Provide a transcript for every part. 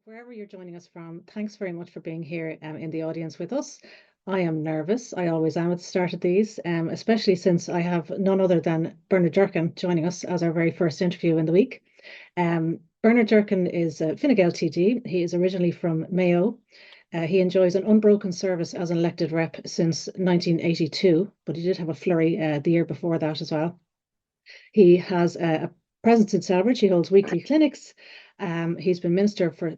Wherever you're joining us from, thanks very much for being here in the audience with us. I am nervous. I always am at the start of these, especially since I have none other than Bernard Durkan joining us as our very first interview in the week. Bernard Durkan is a Fine Gael TD. He is originally from Mayo. He enjoys an unbroken service as an elected rep since 1982, but he did have a flurry the year before that as well. He has a presence in Celbridge. He holds weekly clinics. He's been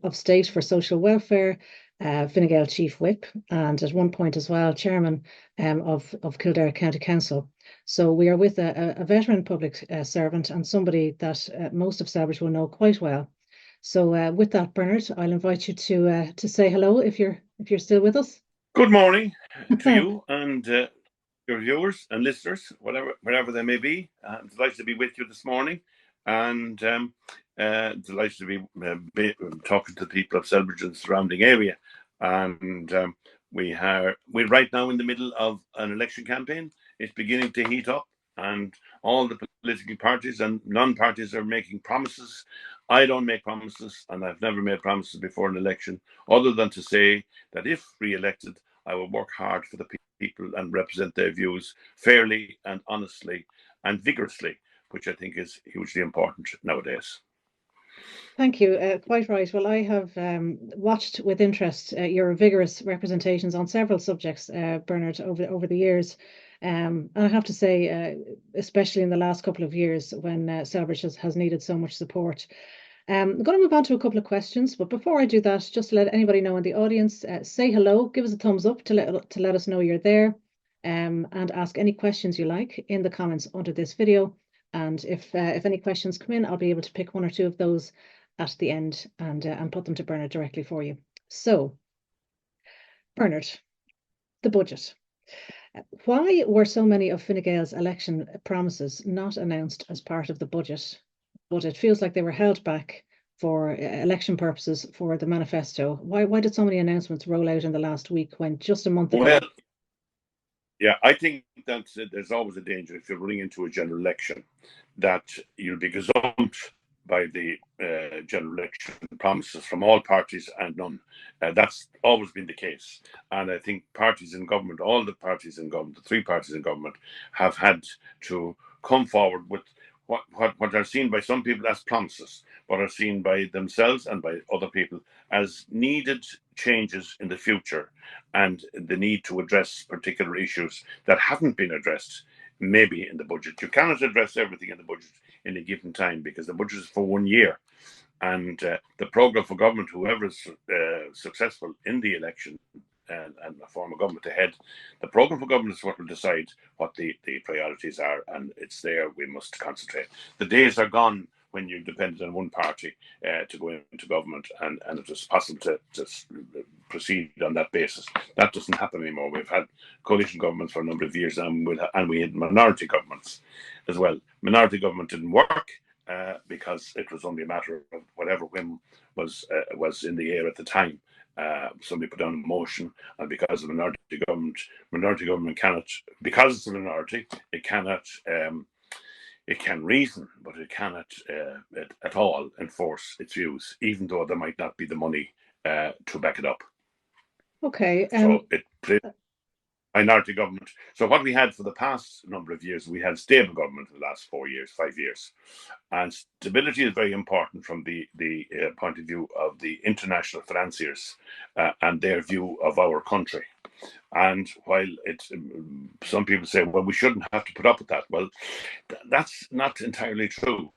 of State for Social Welfare, Fine Gael Chief Whip, and at one point as well, Chairman of Kildare County Council. So we are with a veteran public servant and somebody that most of Celbridge will know quite well. So with that, Bernard, I'll invite you to say hello if you're still with us. Good morning to you and your viewers and listeners, wherever they may be. I'm delighted to be with you this morning, and delighted to be talking to the people of Celbridge and the surrounding area. And we're right now in the middle of an election campaign. It's beginning to heat up, and all the political parties and non-parties are making promises. I don't make promises, and I've never made promises before an election, other than to say that if re-elected, I will work hard for the people and represent their views fairly and honestly and vigorously, which I think is hugely important nowadays. Thank you. Quite right. Well, I have watched with interest your vigorous representations on several subjects, Bernard, over the years. And I have to say, especially in the last couple of years when Celbridge has needed so much support. I'm going to move on to a couple of questions, but before I do that, just to let anybody know in the audience, say hello, give us a thumbs up to let us know you're there, and ask any questions you like in the comments under this video. And if any questions come in, I'll be able to pick one or two of those at the end and put them to Bernard directly for you. So, Bernard, the budget. Why were so many of Fine Gael's election promises not announced as part of the budget? But it feels like they were held back for election purposes for the manifesto. Why did so many announcements roll out in the last week when just a month ago? Well, yeah, I think that there's always a danger if you're running into a general election that you'll be gazumped by the general election promises from all parties and none. That's always been the case. And I think parties in government, all the parties in government, the three parties in government, have had to come forward with what are seen by some people as promises, but are seen by themselves and by other people as needed changes in the future and the need to address particular issues that haven't been addressed maybe in the budget. You cannot address everything in the budget in a given time because the budget is for 1 year. And the programme for government, whoever is successful in the election and a form of government ahead, the programme for government is what will decide what the priorities are, and it's there we must concentrate. The days are gone when you depended on one party to go into government and it was possible to proceed on that basis. That doesn't happen anymore. We've had coalition governments for a number of years and we had minority governments as well. Minority government didn't work because it was only a matter of whatever whim was in the air at the time. Somebody put down a motion, and because of minority government cannot, because it's a minority, it cannot. It can reason, but it cannot at all enforce its views, even though there might not be the money to back it up. Okay. So it minority government. So what we had for the past number of years, we had stable government in the last 4 years, 5 years. And stability is very important from the point of view of the international financiers and their view of our country. And while some people say, well, we shouldn't have to put up with that. Well, that's not entirely true.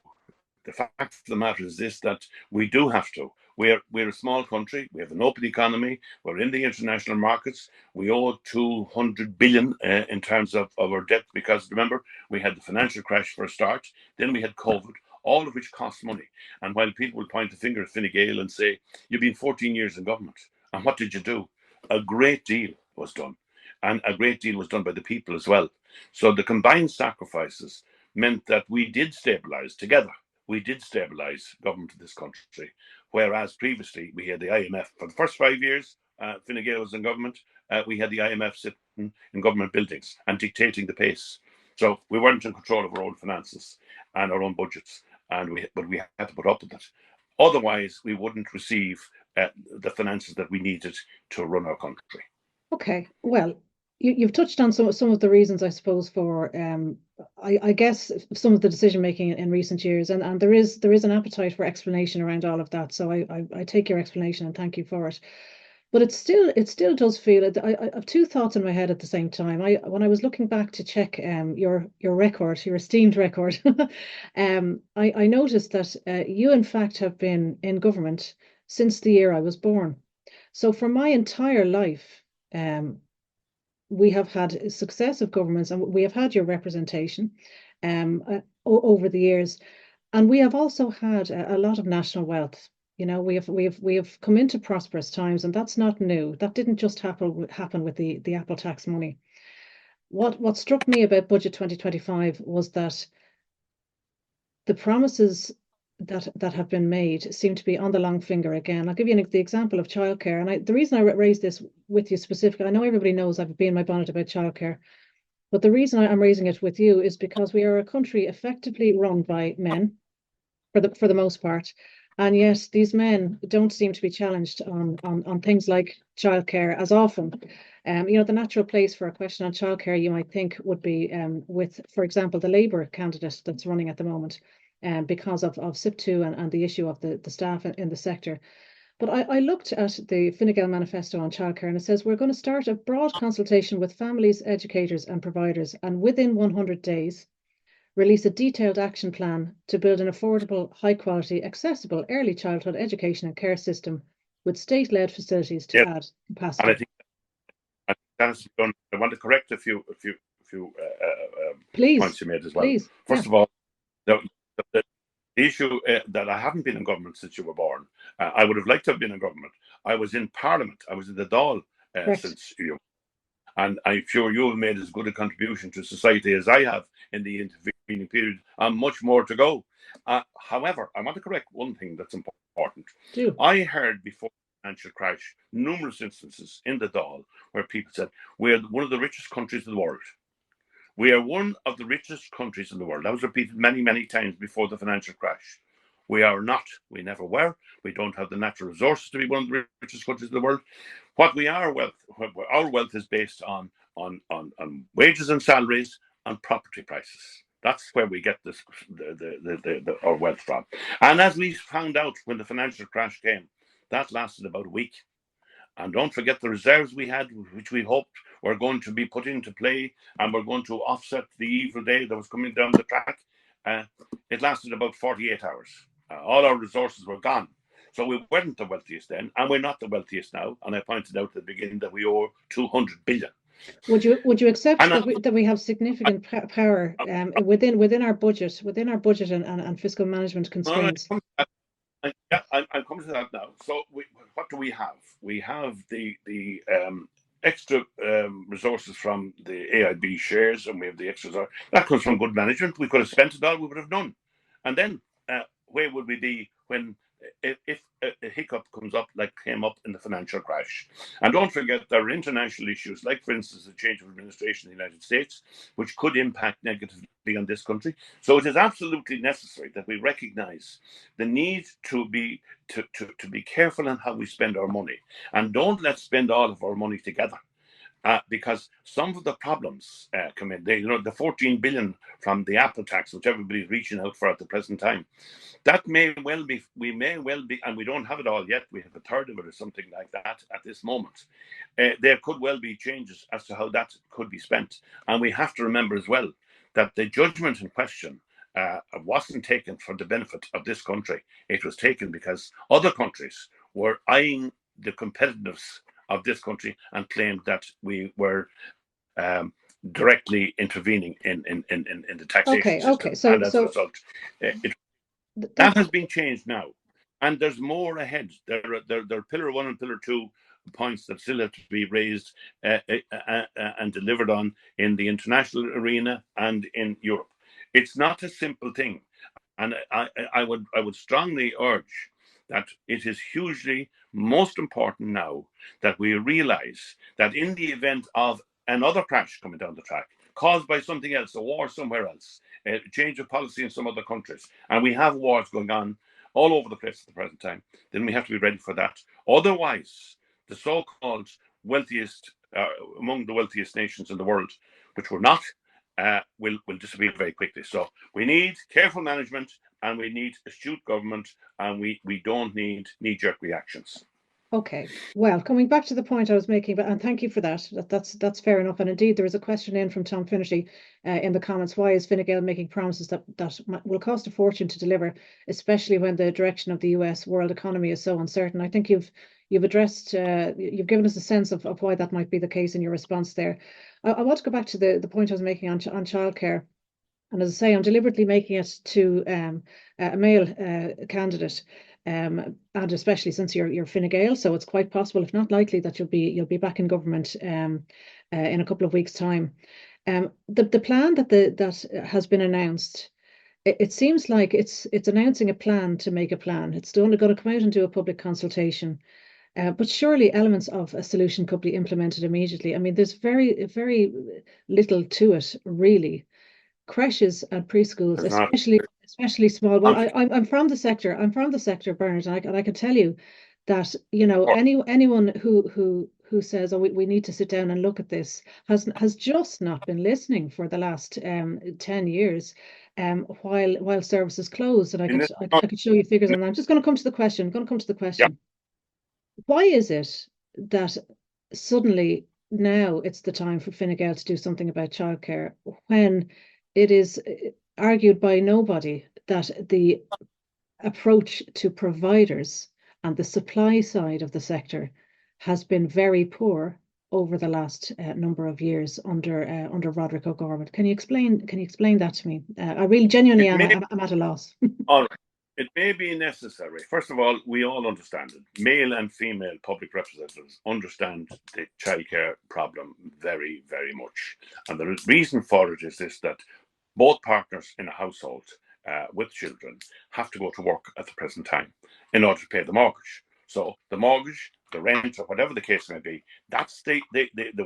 The fact of the matter is this, that we do have to. We're a small country. We have an open economy. We're in the international markets. We owe 200 billion in terms of our debt because, remember, we had the financial crash for a start. Then we had COVID, all of which cost money. And while people will point the finger at Fine Gael and say, you've been 14 years in government, and what did you do? A great deal was done. And a great deal was done by the people as well. So the combined sacrifices meant that we did stabilize together. We did stabilize government in this country, whereas previously we had the IMF. For the first 5 years, Fine Gael was in government, we had the IMF sitting in government buildings and dictating the pace. So we weren't in control of our own finances and our own budgets, but we had to put up with it. Otherwise, we wouldn't receive the finances that we needed to run our country. Okay, well, you've touched on some of the reasons, I suppose, for I guess some of the decision making in recent years, and there is an appetite for explanation around all of that. So I take your explanation and thank you for it. But it still does feel I have two thoughts in my head at the same time. When I was looking back to check your record, your esteemed record, I noticed that you in fact have been in government since the year I was born. So for my entire life, um, we have had successive governments and we have had your representation over the years. And we have also had a lot of national wealth. You know, we have come into prosperous times, and that's not new. That didn't just happen with the Apple tax money. What struck me about Budget 2025 was that the promises that have been made seem to be on the long finger again. I'll give you the example of childcare, and the reason I raised this with you specifically, I know everybody knows I've been in my bonnet about childcare, but the reason I'm raising it with you is because we are a country effectively run by men for the most part. And yet these men don't seem to be challenged on things like childcare as often. The natural place for a question on childcare, you might think, would be with, for example, the Labour candidate that's running at the moment, because of SIP2 and the issue of the staff in the sector. But I looked at the Fine Gael manifesto on childcare, and it says we're going to start a broad consultation with families, educators, and providers, and within 100 days, release a detailed action plan to build an affordable, high quality, accessible early childhood education and care system with state led facilities to Yes, add and capacity. I think that's done. I want to correct a few Please, points you made as well. please. Yeah, First of all, the, the issue that I haven't been in government since you were born. I would have liked to have been in government. I was in Parliament. I was in the Dáil correct. since you. And I'm sure you have made as good a contribution to society as I have in the intervening period, and much more to go. However, I want to correct one thing that's important. Do. I heard before the financial crash numerous instances in the Dáil where people said, we're one of the richest countries in the world. We are one of the richest countries in the world. That was repeated many, many times before the financial crash. We are not. We never were. We don't have the natural resources to be one of the richest countries in the world. What we are our wealth is based on wages and salaries and property prices. That's where we get our wealth from. And as we found out when the financial crash came, that lasted about a week. And don't forget the reserves we had, which we hoped were going to be put into play and were going to offset the evil day that was coming down the track. It lasted about 48 hours. All our resources were gone. So we weren't the wealthiest then, and we're not the wealthiest now. And I pointed out at the beginning that we owe 200 billion. Would you accept And that we have significant power within our budget, and fiscal management constraints? I'm coming to that now. So what do we have? We have the extra resources from the AIB shares, and we have the extras. That comes from good management. We could have spent it all. We would have done. And then where would we be when if a hiccup comes up like came up in the financial crash? And don't forget there are international issues, like for instance the change of administration in the United States, which could impact negatively on this country. So it is absolutely necessary that we recognise the need to be careful in how we spend our money, and don't let's spend all of our money together. Because some of the problems come in. The 14 billion from the Apple tax, which everybody's reaching out for at the present time, that may well be, and we don't have it all yet. We have a third of it or something like that at this moment. There could well be changes as to how that could be spent. And we have to remember as well that the judgment in question wasn't taken for the benefit of this country. It was taken because other countries were eyeing the competitiveness of this country and claimed that we were directly intervening in the taxation Okay. system. And as a result, that has been changed now. And there's more ahead. There are Pillar 1 and Pillar 2 points that still have to be raised and delivered on in the international arena and in Europe. It's not a simple thing. And I would strongly urge that it is hugely most important now that we realize that in the event of another crash coming down the track, caused by something else, a war somewhere else, a change of policy in some other countries, and we have wars going on all over the place at the present time, then we have to be ready for that. Otherwise, the so-called wealthiest, among the wealthiest nations in the world, which we're not, will disappear very quickly. So we need careful management, and we need astute government, and we don't need knee-jerk reactions. Okay. Well, coming back to the point I was making, but and thank you for that. That's fair enough. And indeed, there is a question in from Tom Finnerty in the comments. Why is Fine Gael making promises that will cost a fortune to deliver, especially when the direction of the US world economy is so uncertain? I think you've addressed, you've given us a sense of why that might be the case in your response there. I want to go back to the point I was making on childcare. And as I say, I'm deliberately making it to a male candidate, and especially since you're Fine Gael, so it's quite possible, if not likely, that you'll be back in government in a couple of weeks' time. The plan that has been announced, it seems like it's announcing a plan to make a plan. It's only going to come out and do a public consultation. But surely elements of a solution could be implemented immediately. I mean, there's very little to it, really. Creches and preschools, It's not. especially small. Well, I'm I'm from the sector. I'm from the sector, Bernard, and I can tell you that anyone who says, "Oh, we need to sit down and look at this," has just not been listening for the last 10 years, while services closed. And in this. I could show you figures on that. I'm just going to come to the question. I'm going to come to the Yeah, question. Why is it that suddenly now it's the time for Fine Gael to do something about childcare when it is argued by nobody that the approach to providers and the supply side of the sector has been very poor over the last number of years under Roderick O'Gorman? Can you explain that to me? I really genuinely it am. may. I'm at a loss. All right. It may be necessary. First of all, we all understand it. Male and female public representatives understand the childcare problem very, very much. And the reason for it is this, that both partners in a household with children have to go to work at the present time in order to pay the mortgage. So the mortgage, the rent, or whatever the case may be, that's the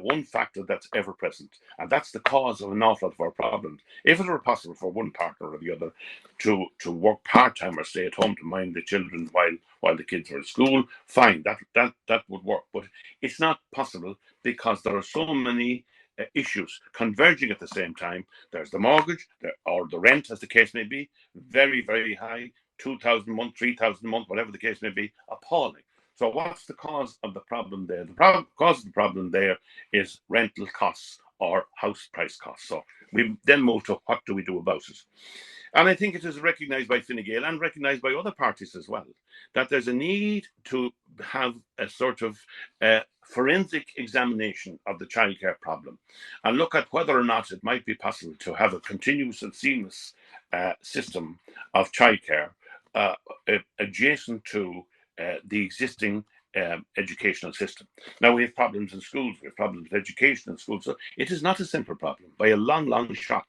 one factor that's ever present. And that's the cause of an awful lot of our problems. If it were possible for one partner or the other to work part-time or stay at home to mind the children while the kids are at school, fine, that would work. But it's not possible because there are so many issues converging at the same time. There's the mortgage, or the rent, as the case may be, very, very high, 2,000 a month, 3,000 a month, whatever the case may be, appalling. So what's the cause of the problem there? The cause of the problem there is rental costs or house price costs. So we then move to what do we do about it? And I think it is recognised by Fine Gael and recognised by other parties as well, that there's a need to have a sort of forensic examination of the childcare problem and look at whether or not it might be possible to have a continuous and seamless system of childcare adjacent to the existing educational system. Now, we have problems in schools, we have problems with education in schools, so it is not a simple problem by a long, long shot.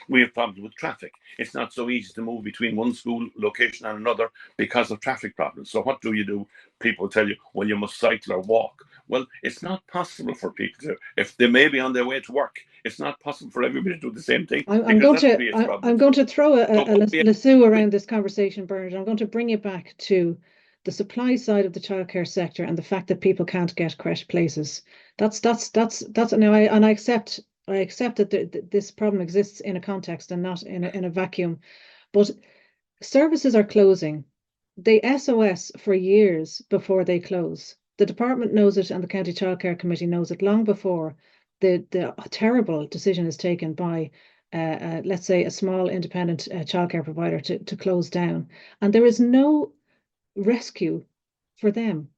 We have problems with traffic. It's not so easy to move between one school location and another because of traffic problems. So what do? People tell you, well, you must cycle or walk. Well, it's not possible for people to, if they may be on their way to work, it's not possible for everybody to do the same thing because that creates I'm problems. going to throw So a lasso around this conversation, Bernard. I'm going to bring it back to the supply side of the childcare sector and the fact that people can't get creche places. That's now I accept that this problem exists in a context and not in a vacuum. But services are closing. They SOS for years before they close. The department knows it and the County Childcare Committee knows it long before the terrible decision is taken by let's say a small independent childcare provider to close down. And there is no rescue for them.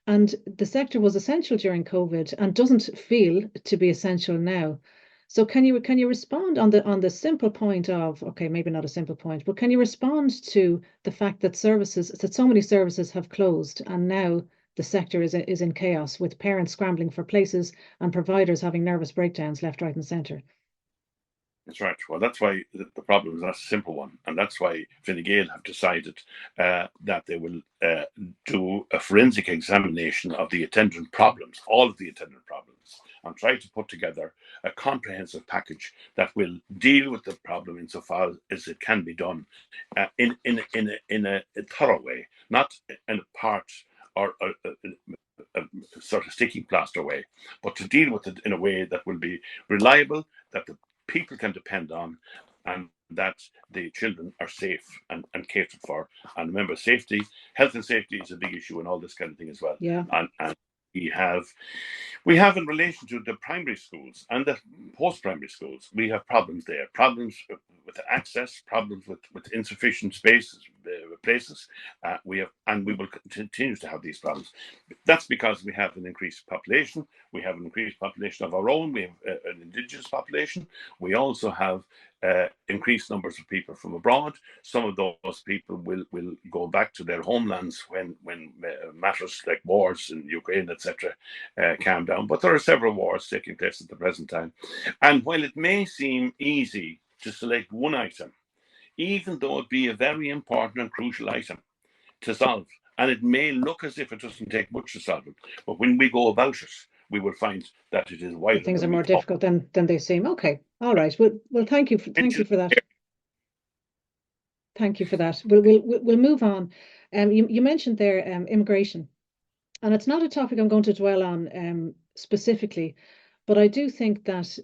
And the sector was essential during COVID and doesn't feel to be essential now. So can you respond on the simple point of, okay, maybe not a simple point, but can you respond to the fact that so many services have closed and now the sector is in chaos with parents scrambling for places and providers having nervous breakdowns left, right, and centre? that's right. Well, that's why the problem is not a simple one. And that's why Fine Gael have decided that they will do a forensic examination of the attendant problems, all of the attendant problems. and try to put together a comprehensive package that will deal with the problem insofar as it can be done in a thorough way, not in a part or a sort of sticking plaster way, but to deal with it in a way that will be reliable, that the people can depend on, and that the children are safe and catered for. And remember, safety, health and safety is a big issue in all this kind of thing as well. Yeah. And we have in relation to the primary schools and the post-primary schools, we have problems there, problems with access, problems with insufficient spaces, places. We will continue to have these problems. That's because we have an increased population. We have an increased population of our own. We have an indigenous population. We also have increased numbers of people from abroad. Some of those people will go back to their homelands when matters like wars in Ukraine, etc., calm down. But there are several wars taking place at the present time. And while it may seem easy to select one item, even though it be a very important and crucial item to solve, and it may look as if it doesn't take much to solve it, but when we go about it, we will find that it is wider. Things are more difficult than they seem. Okay, all right. Well, thank you for that. Thank you for that. We'll move on. You mentioned there immigration, and it's not a topic I'm going to dwell on specifically, but I do think that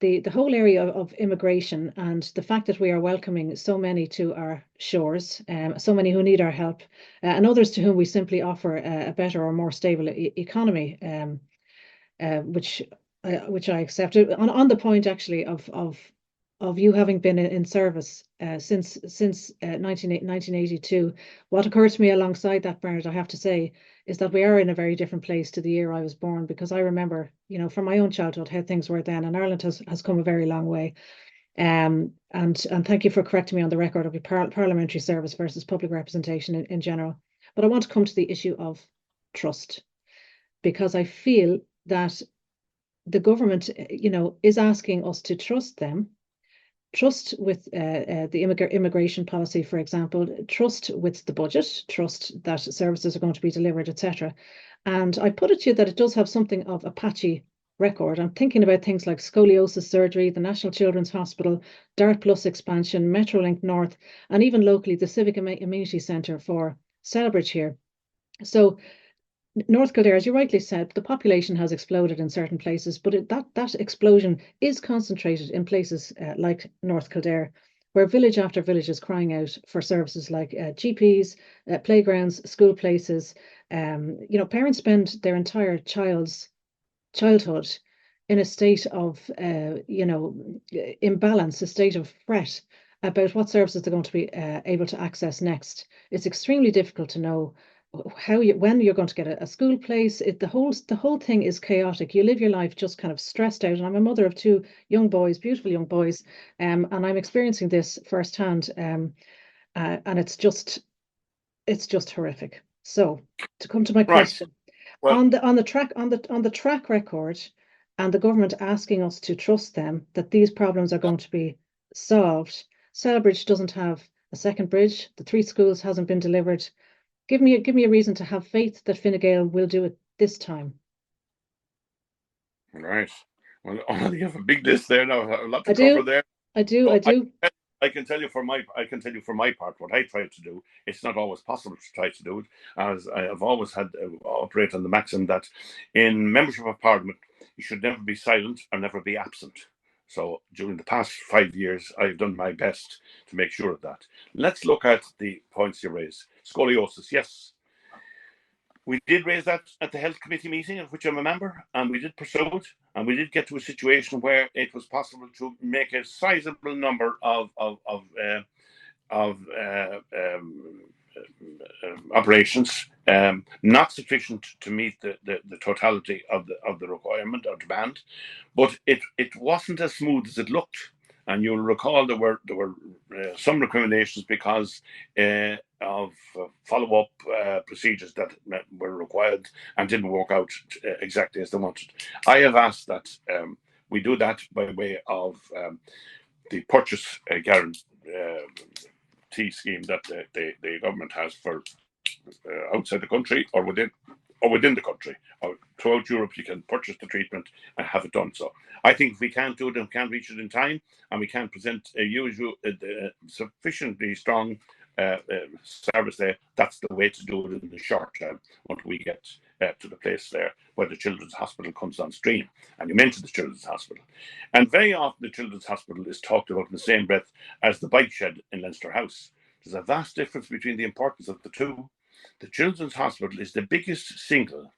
the whole area of immigration and the fact that we are welcoming so many to our shores, so many who need our help, and others to whom we simply offer a better or more stable economy, which I accepted. On the point actually of you having been in service since 1982, what occurs to me alongside that, Bernard, I have to say, is that we are in a very different place to the year I was born, because I remember, from my own childhood, how things were then, and Ireland has come a very long way. And thank you for correcting me on the record of parliamentary service versus public representation in general. But I want to come to the issue of trust, because I feel that the government, is asking us to trust them. Trust with the immigration policy, for example, trust with the budget, trust that services are going to be delivered, etc. And I put it to you that it does have something of a patchy record. I'm thinking about things like scoliosis surgery, the National Children's Hospital, DART Plus expansion, Metrolink North, and even locally the Civic Amenity Centre for Celbridge here. So North Kildare, as you rightly said, the population has exploded in certain places, but that explosion is concentrated in places like North Kildare, where village after village is crying out for services like GPs, playgrounds, school places. Parents spend their entire childhood in a state of, imbalance, a state of fret about what services they're going to be able to access next. It's extremely difficult to know when you're going to get a school place. The whole thing is chaotic. You live your life just kind of stressed out. And I'm a mother of two young boys, beautiful young boys, and I'm experiencing this firsthand. And it's just horrific. So to come to my question, well, on the track record, and the government asking us to trust them that these problems are going to be solved. Celbridge doesn't have a second bridge. The 3 schools hasn't been delivered. Give me a reason to have faith that Fine Gael will do it this time. Right. Well, you have a big list there now, a lot to I cover do. there. I do. So I do. I can tell you for my part what I try to do. It's not always possible to try to do it, as I have always had operate on the maxim that in membership of Parliament you should never be silent or never be absent. So during the past 5 years, I've done my best to make sure of that. Let's look at the points you raised. Scoliosis, yes. We did raise that at the health committee meeting, of which I'm a member, and we did pursue it, and we did get to a situation where it was possible to make a sizable number of operations, not sufficient to meet the totality of the requirement or demand, but it wasn't as smooth as it looked. And you'll recall there were some recriminations because of follow-up procedures that were required and didn't work out exactly as they wanted. I have asked that we do that by way of the purchase guarantee scheme that the government has for outside the country or within the country, or throughout Europe, you can purchase the treatment and have it done. So I think if we can't do it and can't reach it in time, and we can't present a sufficiently strong service there, that's the way to do it in the short term until we get to the place there where the Children's Hospital comes on stream. And you mentioned the Children's Hospital. And very often the Children's Hospital is talked about in the same breath as the bike shed in Leinster House. There's a vast difference between the importance of the two. The Children's Hospital is the biggest single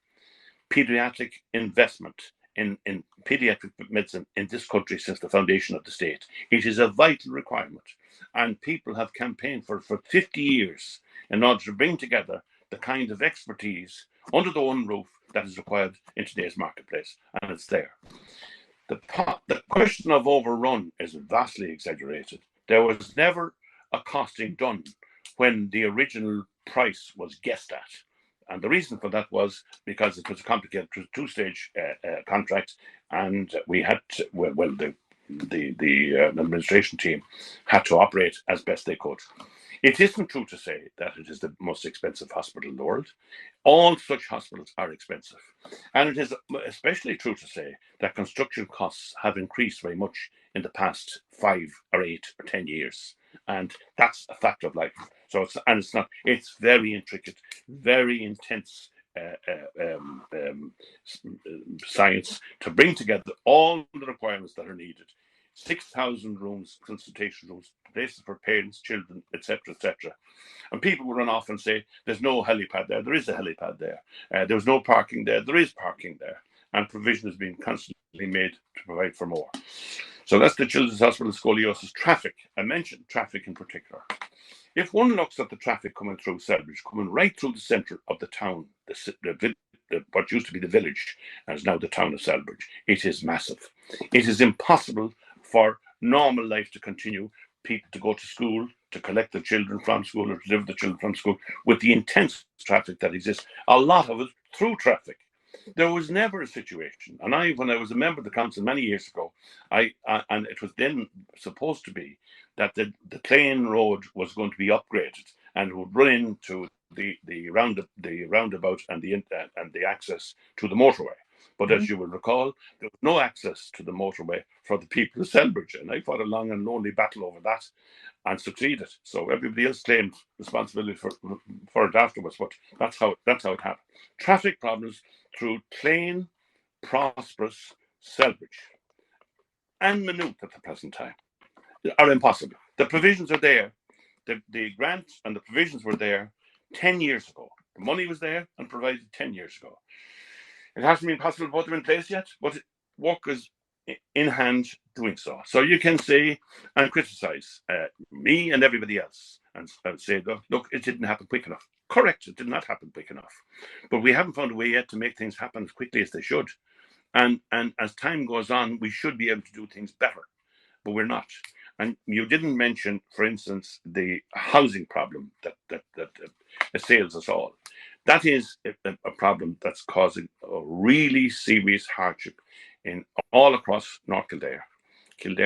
pediatric investment in pediatric medicine in this country since the foundation of the state. It is a vital requirement. And people have campaigned for 50 years in order to bring together the kind of expertise under the one roof that is required in today's marketplace. And it's there. The question of overrun is vastly exaggerated. There was never a costing done when the original price was guessed at. And the reason for that was because it was a complicated two-stage contract, and we had to, the administration team had to operate as best they could. It isn't true to say that it is the most expensive hospital in the world. All such hospitals are expensive. And it is especially true to say that construction costs have increased very much in the past 5 or 8 or 10 years. And that's a fact of life. So it's very intricate, very intense science to bring together all the requirements that are needed. 6,000 rooms, consultation rooms, places for parents, children, etc., etc. And people will run off and say, there's no helipad there. There is a helipad there. There was no parking there. There is parking there. And provision is being constantly made to provide for more. So that's the Children's Hospital scoliosis. Traffic. I mentioned traffic in particular. If one looks at the traffic coming through Selbridge, coming right through the centre of the town, what used to be the village, and is now the town of Selbridge, it is massive. It is impossible for normal life to continue, people to go to school, to collect the children from school or to deliver the children from school, with the intense traffic that exists, a lot of it through traffic. There was never a situation, and when I was a member of the council many years ago, and it was then supposed to be that the Clane Road was going to be upgraded and it would run into the roundabout and the access to the motorway. But as you will recall, there was no access to the motorway for the people of Selbridge, and I fought a long and lonely battle over that and succeeded. So everybody else claimed responsibility for it afterwards, but that's how it happened. Traffic problems through Clane, prosperous Selbridge, and Maynooth at the present time are impossible. The provisions are there. The grant and the provisions were there 10 years ago. The money was there and provided 10 years ago. It hasn't been possible to put them in place yet, but work is in hand doing so. So you can say and criticize me and everybody else and say, look, it didn't happen quick enough. Correct, it did not happen quick enough. But we haven't found a way yet to make things happen as quickly as they should. And as time goes on, we should be able to do things better, but we're not. And you didn't mention, for instance, the housing problem that assails us all. That is a problem that's causing a really serious hardship in all across North Kildare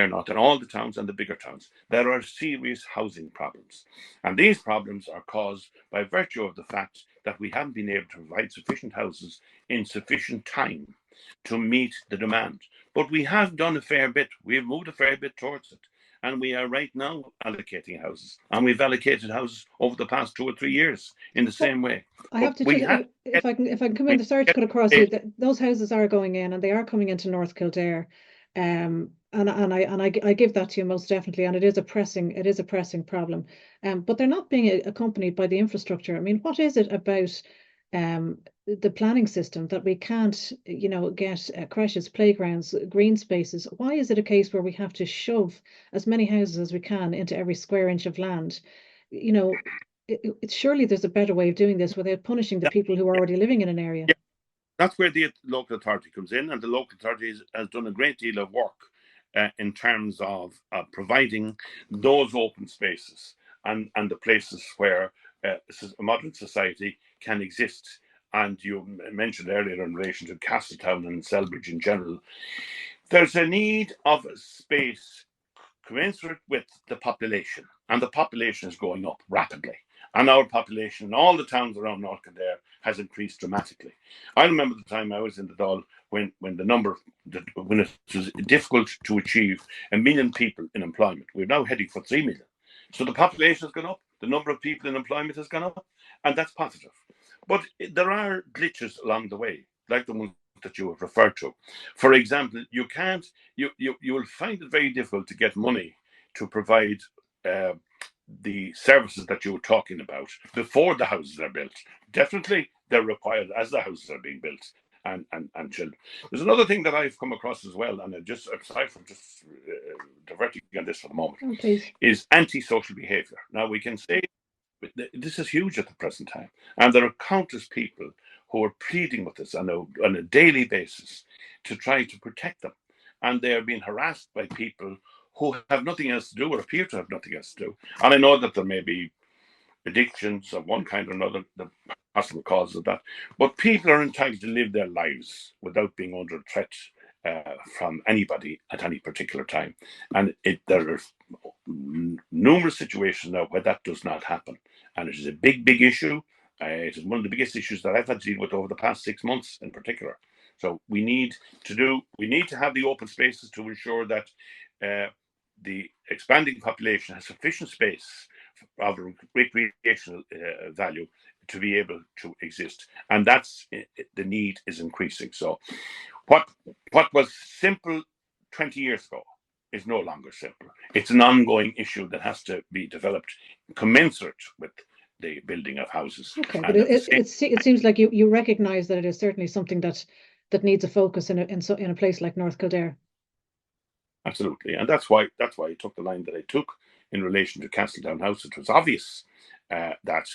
North, and all the towns and the bigger towns. There are serious housing problems. And these problems are caused by virtue of the fact that we haven't been able to provide sufficient houses in sufficient time to meet the demand. But we have done a fair bit. We've moved a fair bit towards it. And we are right now allocating houses. And we've allocated houses over the past 2 or 3 years in the same way. I have to just, if I can come in, sorry to cut across you, those houses are going in and they are coming into North Kildare. And I give that to you most definitely, and it is a pressing problem. But they're not being accompanied by the infrastructure. I mean, what is it about the planning system that we can't, get creches, playgrounds, green spaces? Why is it a case where we have to shove as many houses as we can into every square inch of land? Surely there's a better way of doing this without punishing the people who are already living in an area. Yeah. That's where the local authority comes in, and the local authority has done a great deal of work in terms of providing those open spaces and the places where a modern society can exist. And you mentioned earlier in relation to Castletown and Selbridge in general, there's a need of space commensurate with the population, and the population is going up rapidly. And our population in all the towns around North Kildare has increased dramatically. I remember the time I was in the Dáil when when it was difficult to achieve 1 million people in employment. We're now heading for 3 million. So the population has gone up, the number of people in employment has gone up, and that's positive. But there are glitches along the way, like the ones that you have referred to. For example, you will find it very difficult to get money to provide uh, the services that you were talking about before the houses are built. Definitely, they're required as the houses are being built and children. There's another thing that I've come across as well, and I just aside from just diverting on this for the moment, Oh, please. is antisocial behaviour. Now we can say this is huge at the present time, and there are countless people who are pleading with us on a daily basis to try to protect them, and they are being harassed by people who have nothing else to do or appear to have nothing else to do. And I know that there may be addictions of one kind or another, the possible causes of that, but people are entitled to live their lives without being under threat from anybody at any particular time. And there are numerous situations now where that does not happen. And it is a big, big issue. It is one of the biggest issues that I've had to deal with over the past 6 months in particular. So we need to have the open spaces to ensure that the expanding population has sufficient space of recreational value to be able to exist, and that's the need is increasing. So, what was simple 20 years ago is no longer simple. It's an ongoing issue that has to be developed commensurate with the building of houses. Okay, but And at the same it seems like you recognize that it is certainly something that needs a focus in a place like North Kildare. Absolutely, and that's why I took the line that I took in relation to Castletown House. It was obvious that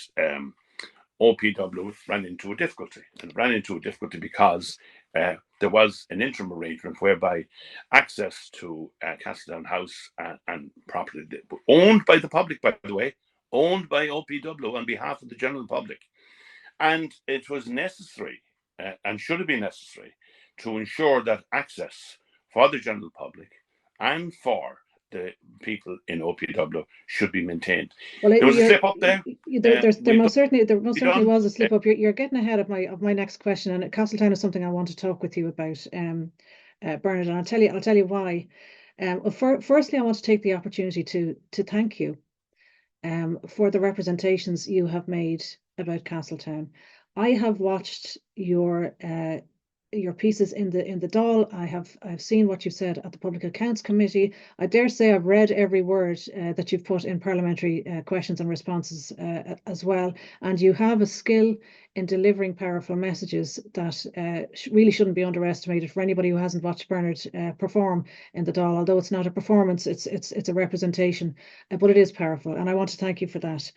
OPW ran into a difficulty, and ran into a difficulty because there was an interim arrangement whereby access to Castletown House and property owned by the public, by the way, owned by OPW on behalf of the general public, and it was necessary and should have been necessary to ensure that access for the general public and for the people in OPW should be maintained. Well, There was a slip up there. there We've most certainly done. was a slip up. You're getting ahead of my next question, and Castletown is something I want to talk with you about, Bernard, and I'll tell you why. Firstly, I want to take the opportunity to thank you for the representations you have made about Castletown. I have watched your pieces in the Dáil. I've seen what you've said at the Public Accounts Committee. I dare say I've read every word that you've put in parliamentary questions and responses as well. And you have a skill in delivering powerful messages that really shouldn't be underestimated for anybody who hasn't watched Bernard perform in the Dáil. Although it's not a performance, it's a representation, but it is powerful. And I want to thank you for that.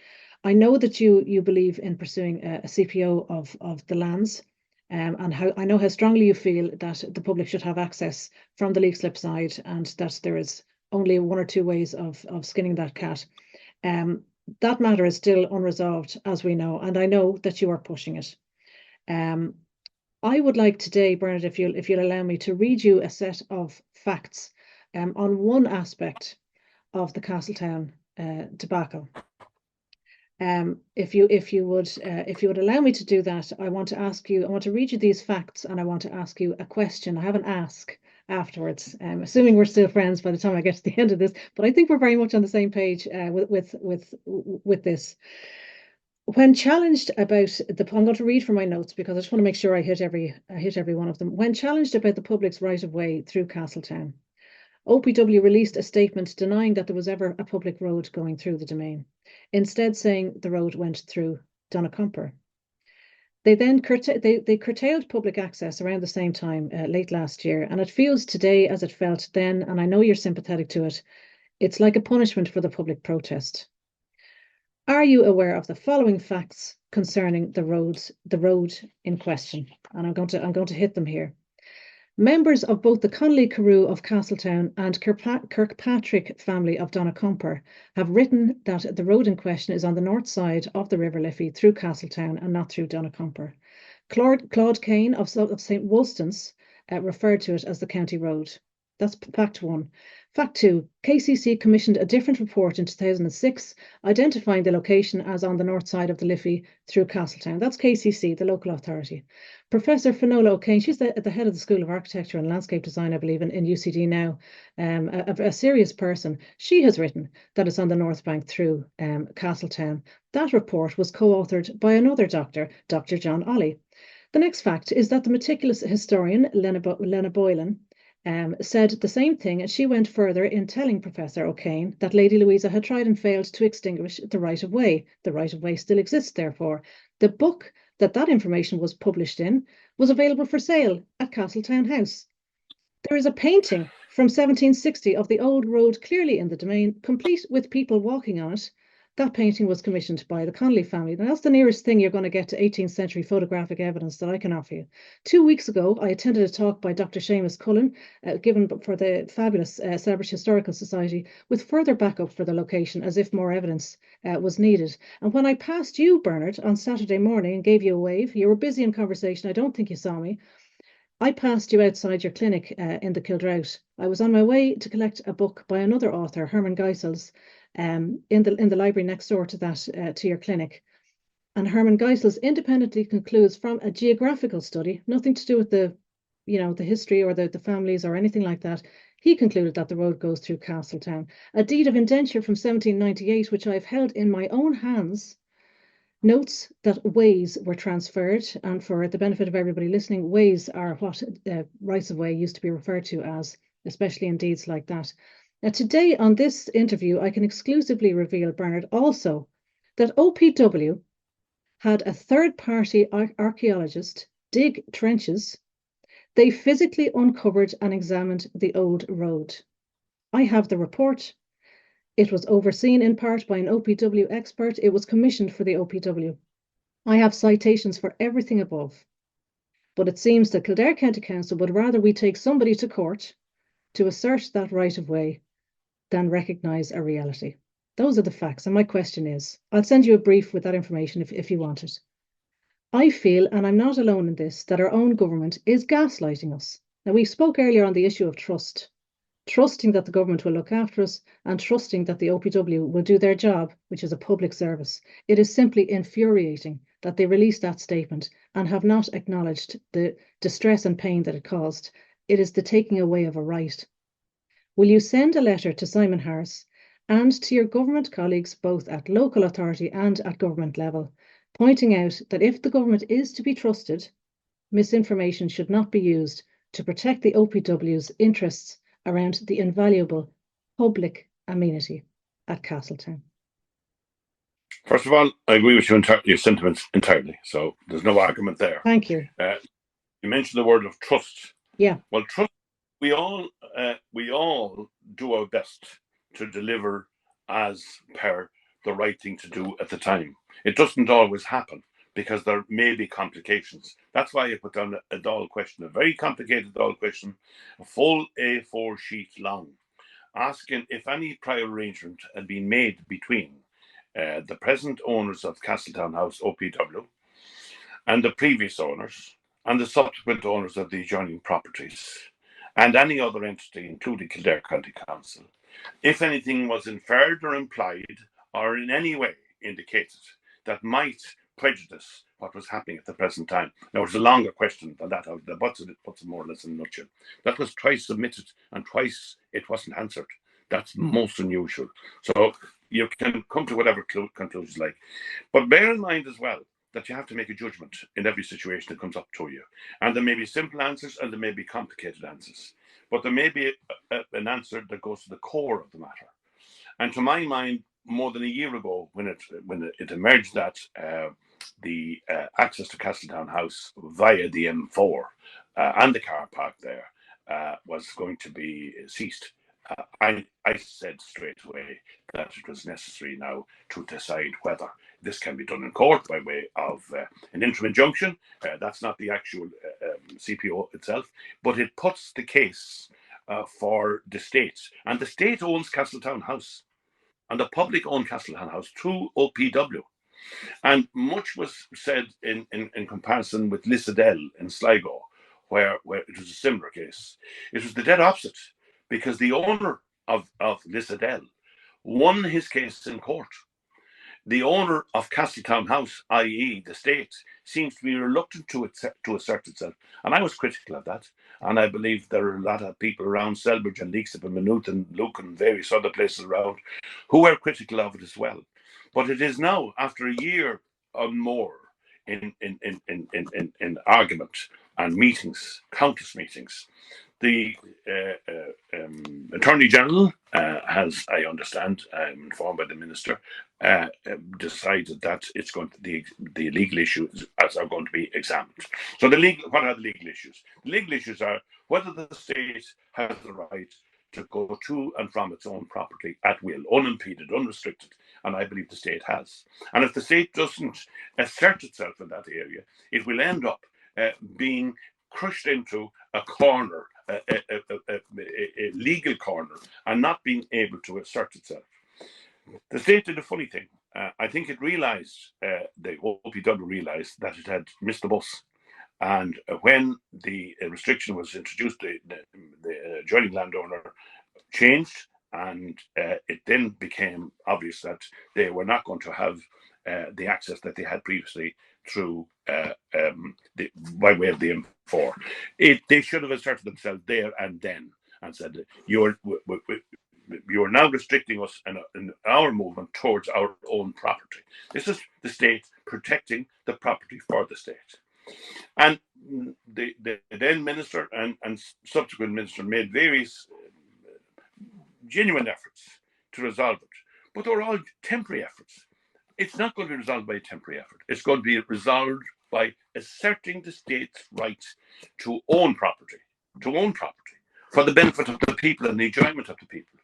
I know that you believe in pursuing a CPO of the lands. And I know how strongly you feel that the public should have access from the leak slip side, and that there is only one or two ways of skinning that cat. That matter is still unresolved, as we know, and I know that you are pushing it. I would like today, Bernard, if you'll allow me, to read you a set of facts on one aspect of the Castletown debacle. If you would allow me to do that, I want to read you these facts, and I want to ask you a question. I have an ask afterwards, assuming we're still friends by the time I get to the end of this, but I think we're very much on the same page with this. When challenged about I'm going to read from my notes because I just want to make sure I hit every one of them. When challenged about the public's right of way through Castletown, OPW released a statement denying that there was ever a public road going through the domain, instead saying the road went through Donacomper. They then curtailed public access around the same time, late last year, and it feels today as it felt then, and I know you're sympathetic to it. It's like a punishment for the public protest. Are you aware of the following facts concerning the road in question? And I'm going to hit them here. Members of both the Connolly Carew of Castletown and Kirkpatrick family of Donacomper have written that the road in question is on the north side of the River Liffey through Castletown and not through Donacomper. Claude Kane of St Wolstan's referred to it as the county road. That's fact one. Fact two, KCC commissioned a different report in 2006, identifying the location as on the north side of the Liffey through Castletown. That's KCC, the local authority. Professor Finola O'Kane, she's at the head of the School of Architecture and Landscape Design, I believe, in UCD now, a serious person. She has written that it's on the North Bank through Castletown. That report was co-authored by another doctor, Dr. John Ollie. The next fact is that the meticulous historian Lena Boylan said the same thing, and she went further in telling Professor O'Kane that Lady Louisa had tried and failed to extinguish the right of way. The right of way still exists, therefore. The book that information was published in was available for sale at Castletown House. There is a painting from 1760 of the old road clearly in the domain, complete with people walking on it. That painting was commissioned by the Connolly family. Now, that's the nearest thing you're going to get to 18th century photographic evidence that I can offer you. 2 weeks ago, I attended a talk by Dr. Seamus Cullen, given for the fabulous Celebrity Historical Society, with further backup for the location, as if more evidence was needed. And when I passed you, Bernard, on Saturday morning and gave you a wave, you were busy in conversation. I don't think you saw me. I passed you outside your clinic in the Kildrout. I was on my way to collect a book by another author, Herman Geisels, in the library next door to that to your clinic. And Herman Geisels independently concludes from a geographical study, nothing to do with the history or the families or anything like that. He concluded that the road goes through Castletown. A deed of indenture from 1798, which I've held in my own hands, notes that ways were transferred, and for the benefit of everybody listening, ways are what rights of way used to be referred to as, especially in deeds like that. Now, today on this interview, I can exclusively reveal, Bernard, also that OPW had a third-party archaeologist dig trenches. They physically uncovered and examined the old road. I have the report. It was overseen in part by an OPW expert. It was commissioned for the OPW. I have citations for everything above. But it seems that Kildare County Council would rather we take somebody to court to assert that right of way than recognise a reality. Those are the facts. And my question is, I'll send you a brief with that information if you want it. I feel, and I'm not alone in this, that our own government is gaslighting us. Now, we spoke earlier on the issue of trust. Trusting that the government will look after us and trusting that the OPW will do their job, which is a public service. It is simply infuriating that they released that statement and have not acknowledged the distress and pain that it caused. It is the taking away of a right. Will you send a letter to Simon Harris and to your government colleagues, both at local authority and at government level, pointing out that if the government is to be trusted, misinformation should not be used to protect the OPW's interests around the invaluable public amenity at Castletown? First of all, I agree with your sentiments entirely. So there's no argument there. Thank you. You mentioned the word of trust. Yeah. Well, trust. We all do our best to deliver as per the right thing to do at the time. It doesn't always happen because there may be complications. That's why I put down a Dáil question, a very complicated Dáil question, a full A4 sheet long, asking if any prior arrangement had been made between the present owners of Castletown House, OPW, and the previous owners, and the subsequent owners of the adjoining properties, and any other entity, including Kildare County Council, if anything was inferred or implied or in any way indicated that might prejudice what was happening at the present time. Now, it's a longer question than that, but it puts it more or less in a nutshell. That was twice submitted and twice it wasn't answered. That's most unusual. So you can come to whatever conclusions like. But bear in mind as well that you have to make a judgment in every situation that comes up to you. And there may be simple answers and there may be complicated answers. But there may be an answer that goes to the core of the matter. And to my mind, more than a year ago, when it emerged that the access to Castletown House via the M4 and the car park there was going to be ceased, I said straight away that it was necessary now to decide whether this can be done in court by way of an interim injunction. That's not the actual CPO itself, but it puts the case for the state. And the state owns Castletown House, and the public own Castletown House through OPW. And much was said in comparison with Lissadell in Sligo, where it was a similar case. It was the dead opposite. because the owner of Lissadell won his case in court. The owner of Castletown House, i.e. the state, seems to be reluctant to assert itself. And I was critical of that. And I believe there are a lot of people around Selbridge and Leixlip and Maynooth and Luke and various other places around who were critical of it as well. But it is now, after a year or more in argument and meetings, countless meetings, the Attorney General has, I understand, I'm informed by the Minister, decided that it's going to, the legal issues are going to be examined. So what are the legal issues? The legal issues are whether the state has the right to go to and from its own property at will, unimpeded, unrestricted, and I believe the state has. And if the state doesn't assert itself in that area, it will end up being crushed into a corner, a legal corner, and not being able to assert itself. The state did a funny thing. I think it realised, the OPW realised that it had missed the bus. And when the restriction was introduced, the adjoining landowner changed, and it then became obvious that they were not going to have the access that they had previously through by way of the M4. They should have asserted themselves there and then and said, you're now restricting us in our movement towards our own property. This is the state protecting the property for the state. And the then minister and subsequent minister made various genuine efforts to resolve it, but they were all temporary efforts. It's not going to be resolved by a temporary effort. It's going to be resolved by asserting the state's right to own property for the benefit of the people and the enjoyment of the people,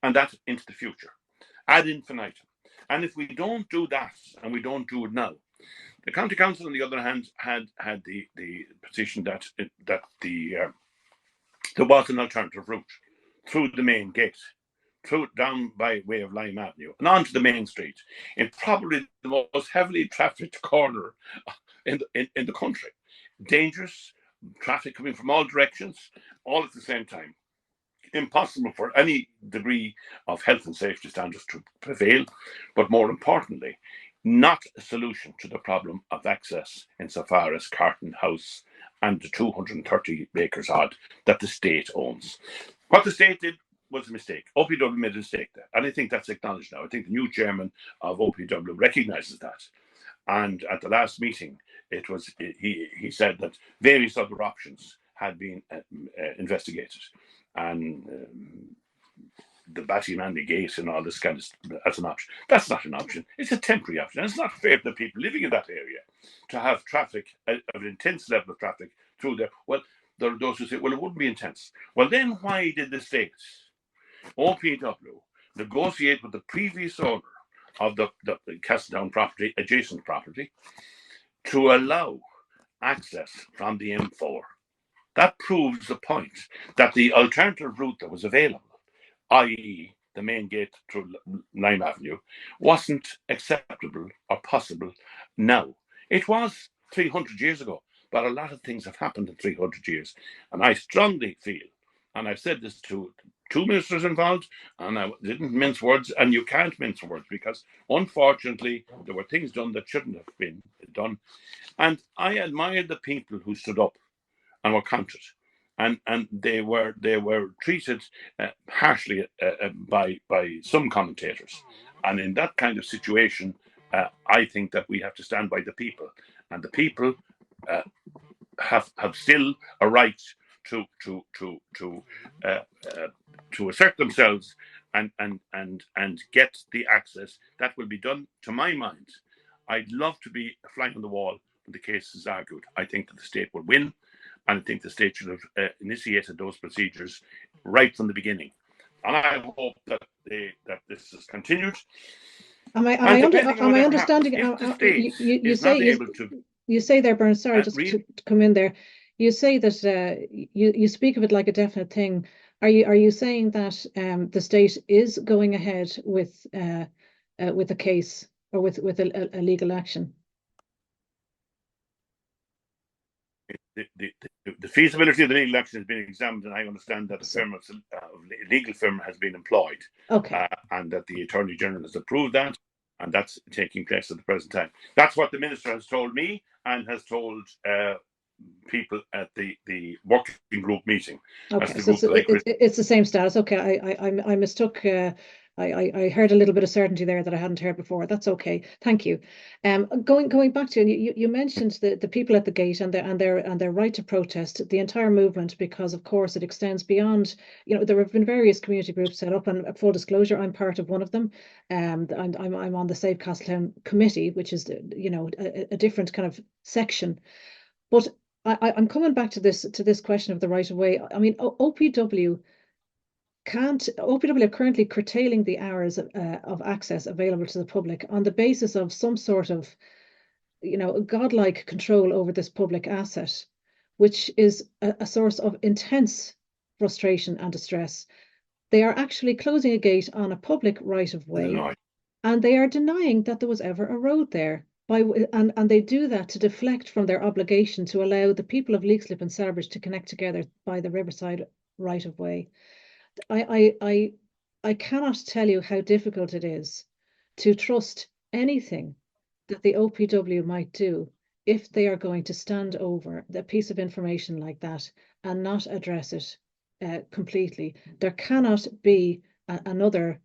and that into the future, ad infinitum. And if we don't do that, and we don't do it now, the county council, on the other hand, had the position that there was an alternative route through the main gate, down by way of Lime Avenue and onto the main street, in probably the most heavily trafficked corner in the country. Dangerous traffic coming from all directions, all at the same time. Impossible for any degree of health and safety standards to prevail, but more importantly, not a solution to the problem of access insofar as Carton House and the 230 acres odd that the state owns. What the state did was a mistake. OPW made a mistake there, and I think that's acknowledged now. I think the new chairman of OPW recognises that. And at the last meeting, he said that various other options had been investigated, and the Batty-Mandy Gate and all this kind of stuff as an option. That's not an option. It's a temporary option. And it's not fair to the people living in that area to have traffic, an intense level of traffic through there. Well, there are those who say, well, it wouldn't be intense. Well, then why did the state, OPW, negotiate with the previous owner of the Castletown property, adjacent property, to allow access from the M4? That proves the point that the alternative route that was available, i.e. the main gate through Lime Avenue, wasn't acceptable or possible now. It was 300 years ago, but a lot of things have happened in 300 years. And I strongly feel, and I've said this to two ministers involved, and I didn't mince words, and you can't mince words, because unfortunately there were things done that shouldn't have been done. And I admired the people who stood up and were counted. And they were treated harshly by some commentators. And in that kind of situation, I think that we have to stand by the people, and the people have still a right to assert themselves and get the access. That will be done, to my mind. I'd love to be a fly on the wall when the case is argued. I think that the state will win. And I think the state should have initiated those procedures right from the beginning. And I hope that this is continued. Am I understanding? You say there, Bernard. Sorry, just to come in there. You say that you speak of it like a definite thing. Are you saying that the state is going ahead with a case or with a legal action? The feasibility of the legal action has been examined, and I understand that a legal firm has been employed, and that the Attorney General has approved that, and that's taking place at the present time. That's what the Minister has told me and has told people at the working group meeting. Okay, so it's the same status. Okay, I mistook. I heard a little bit of certainty there that I hadn't heard before. That's okay. Thank you. Going back to you mentioned the people at the gate and their right to protest, the entire movement, because of course it extends beyond. There have been various community groups set up, and full disclosure, I'm part of one of them. And I'm on the Save Castletown committee, which is a different kind of section. But I'm coming back to this question of the right of way. I mean, OPW are currently curtailing the hours of access available to the public on the basis of some sort of, godlike control over this public asset, which is a source of intense frustration and distress. They are actually closing a gate on a public right of way, and they are denying that there was ever a road there. And they do that to deflect from their obligation to allow the people of Leixlip and Celbridge to connect together by the Riverside right of way. I cannot tell you how difficult it is to trust anything that the OPW might do if they are going to stand over a piece of information like that and not address it completely. There cannot be another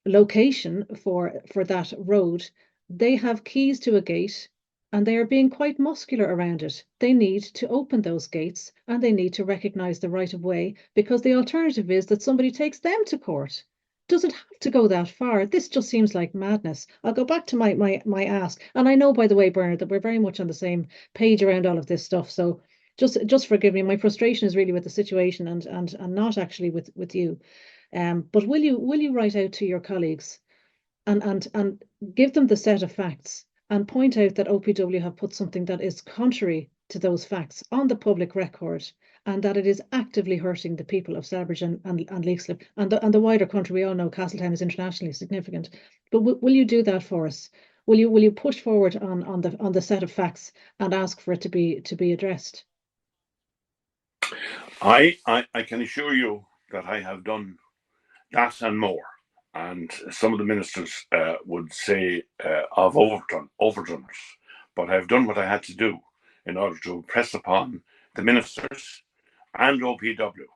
location for that road. They have keys to a gate and they are being quite muscular around it. They need to open those gates and they need to recognise the right of way, because the alternative is that somebody takes them to court. Doesn't have to go that far. This just seems like madness. I'll go back to my ask. And I know, by the way, Bernard, that we're very much on the same page around all of this stuff. So just forgive me. My frustration is really with the situation and not actually with you. But will you write out to your colleagues and give them the set of facts and point out that OPW have put something that is contrary to those facts on the public record, and that it is actively hurting the people of Celbridge and Leixlip and the wider country. We all know Castletown is internationally significant, but will you do that for us? Will you push forward on the set of facts and ask for it to be addressed? I can assure you that I have done that and more. And some of the ministers would say I've overdone it, but I've done what I had to do in order to press upon the ministers and OPW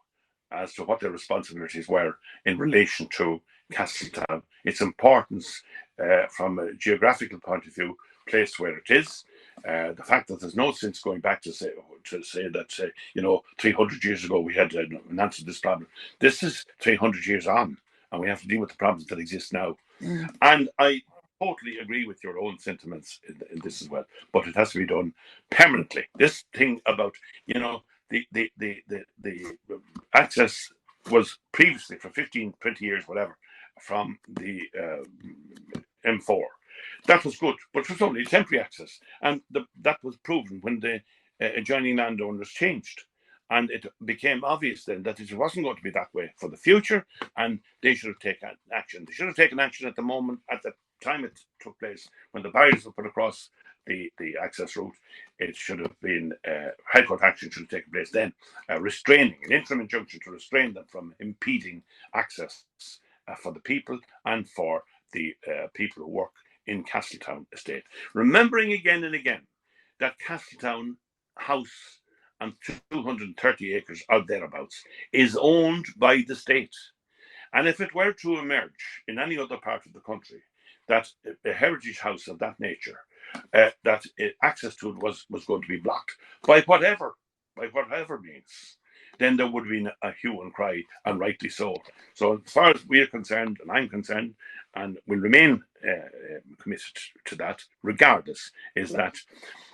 as to what their responsibilities were in relation to Castletown, its importance from a geographical point of view, placed where it is. The fact that there's no sense going back to say that 300 years ago we had an answer to this problem. This is 300 years on, and we have to deal with the problems that exist now. And I totally agree with your own sentiments in this as well, but it has to be done permanently. This thing about the access was previously for 15, 20 years, whatever, from the M4. That was good, but it was only temporary access, and that was proven when the adjoining landowners changed. And it became obvious then that it wasn't going to be that way for the future, and they should have taken action. They should have taken action at the time it took place, when the barriers were put across the access route. It should have been High Court action should have taken place then, restraining an interim injunction to restrain them from impeding access for the people and for the people who work in Castletown estate. Remembering again and again that Castletown House and 230 acres or thereabouts is owned by the state. And if it were to emerge in any other part of the country that a heritage house of that nature, that access to it was going to be blocked by whatever means, then there would have been a hue and cry, and rightly so. So as far as we are concerned, and I'm concerned, and will remain committed to that, regardless, is that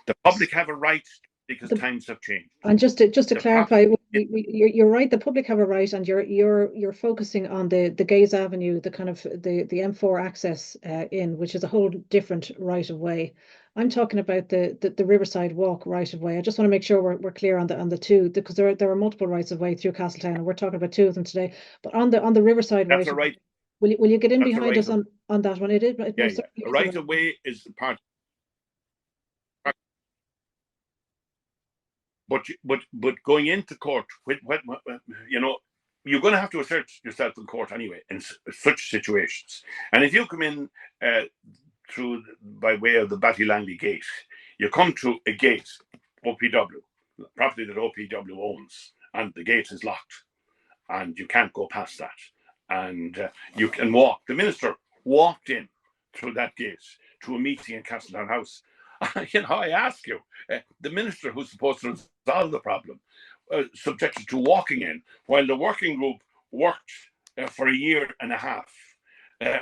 the public have a right, because times have changed. And just to clarify, you're right. The public have a right, and you're focusing on the Gaze Avenue, the kind of the M4 access in, which is a whole different right of way. I'm talking about the Riverside Walk right of way. I just want to make sure we're clear on the two, because there are multiple rights of way through Castletown, and we're talking about two of them today. But on the Riverside right, right. Will you get in behind us on that one? It is. The right of way is part. but going into court, you know, you're going to have to assert yourself in court anyway in such situations. And if you come in through by way of the Battylangley gate, you come to a gate, OPW, property that OPW owns, and the gate is locked, and you can't go past that. And you can walk. The minister walked in through that gate to a meeting in Castletown House. You know, I ask you, the minister who's supposed to resolve the problem, subjected to walking in, while the working group worked for a year and a half, uh,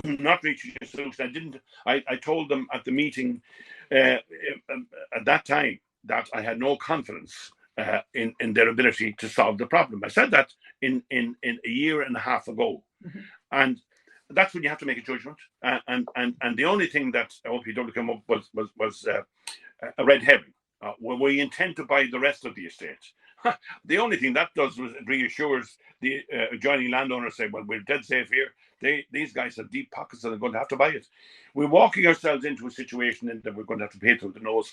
not reaching a solution. I told them at the meeting at that time that I had no confidence in their ability to solve the problem. I said that in a year and a half ago, and that's when you have to make a judgment. And the only thing that OPW came up was a red herring. We intend to buy the rest of the estate. The only thing that does was reassures the adjoining landowners, say, well, we're dead safe here. These guys have deep pockets and they're going to have to buy it. We're walking ourselves into a situation that we're going to have to pay through the nose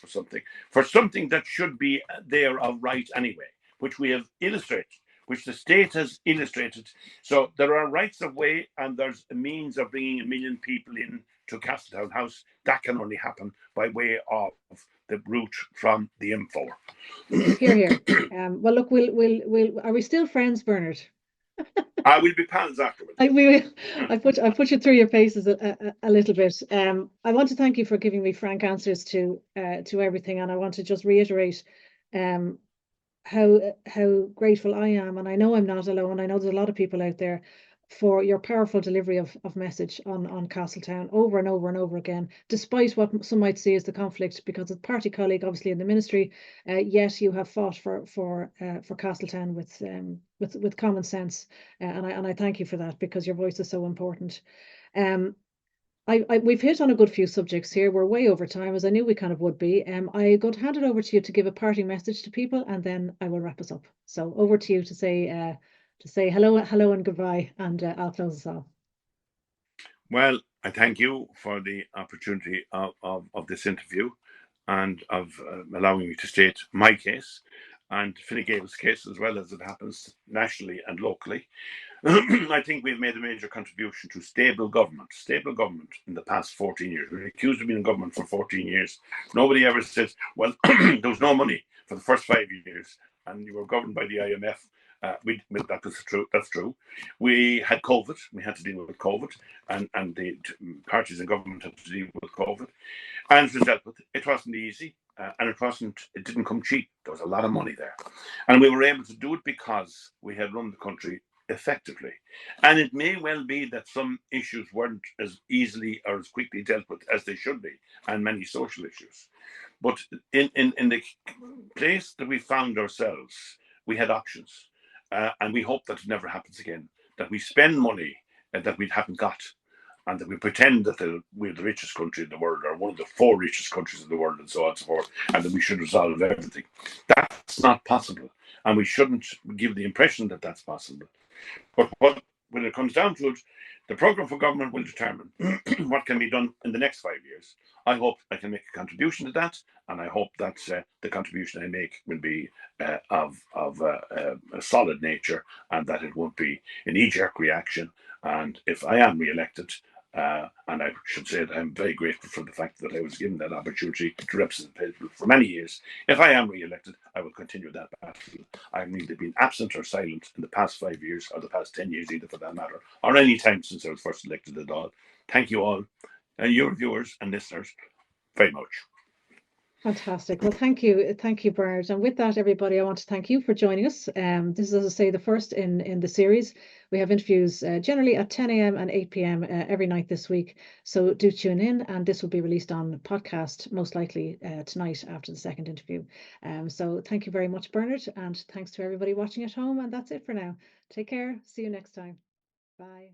for something that should be there of right anyway, which we have illustrated, which the state has illustrated. So there are rights of way, and there's a means of bringing 1 million people in to Castletown House. That can only happen by way of the route from the M4. Here, here. Well, look, we'll. Are we still friends, Bernard? I will be pals afterwards. I put you through your paces a little bit. I want to thank you for giving me frank answers to everything, and I want to just reiterate how grateful I am, and I know I'm not alone. I know there's a lot of people out there for your powerful delivery of message on Castletown over and over and over again, despite what some might see as the conflict, because as a party colleague, obviously in the ministry, yet you have fought for Castletown with common sense, and I thank you for that, because your voice is so important. We've hit on a good few subjects here. We're way over time, as I knew we kind of would be. I'm going to hand it over to you to give a parting message to people, and then I will wrap us up. So over to you to say hello and goodbye, and I'll close us off. Well, I thank you for the opportunity of this interview and of allowing me to state my case and Fine Gael's case, as well as it happens nationally and locally. I think we've made a major contribution to stable government in the past 14 years. We're accused of being in government for 14 years. Nobody ever says, well, there was no money for the first 5 years and you were governed by the IMF. That was true. That's true. We had COVID. We had to deal with COVID, and the parties in government had to deal with COVID, and it was dealt with. It wasn't easy, and it didn't come cheap. There was a lot of money there, and we were able to do it because we had run the country effectively. And it may well be that some issues weren't as easily or as quickly dealt with as they should be, and many social issues. But in the place that we found ourselves, we had options. And we hope that it never happens again, that we spend money that we haven't got, and that we pretend that we're the richest country in the world, or one of the 4 richest countries in the world, and so on and so forth, and that we should resolve everything. That's not possible, and we shouldn't give the impression that that's possible. But when it comes down to it, the programme for government will determine what can be done in the next 5 years. I hope I can make a contribution to that, and I hope that the contribution I make will be of a solid nature, and that it won't be a knee-jerk reaction. And if I am re-elected, and I should say that I'm very grateful for the fact that I was given that opportunity to represent people for many years. If I am re-elected, I will continue that battle. I've neither been absent or silent in the past 5 years, or the past 10 years either, for that matter, or any time since I was first elected at all. Thank you all, and your viewers and listeners, very much. Fantastic. Well, thank you, Bernard. And with that, everybody, I want to thank you for joining us. This is, as I say, the first in the series. We have interviews generally at 10 a.m. and 8 p.m. Every night this week. So do tune in, and this will be released on podcast most likely tonight after the second interview. So thank you very much, Bernard, and thanks to everybody watching at home. And that's it for now. Take care. See you next time. Bye.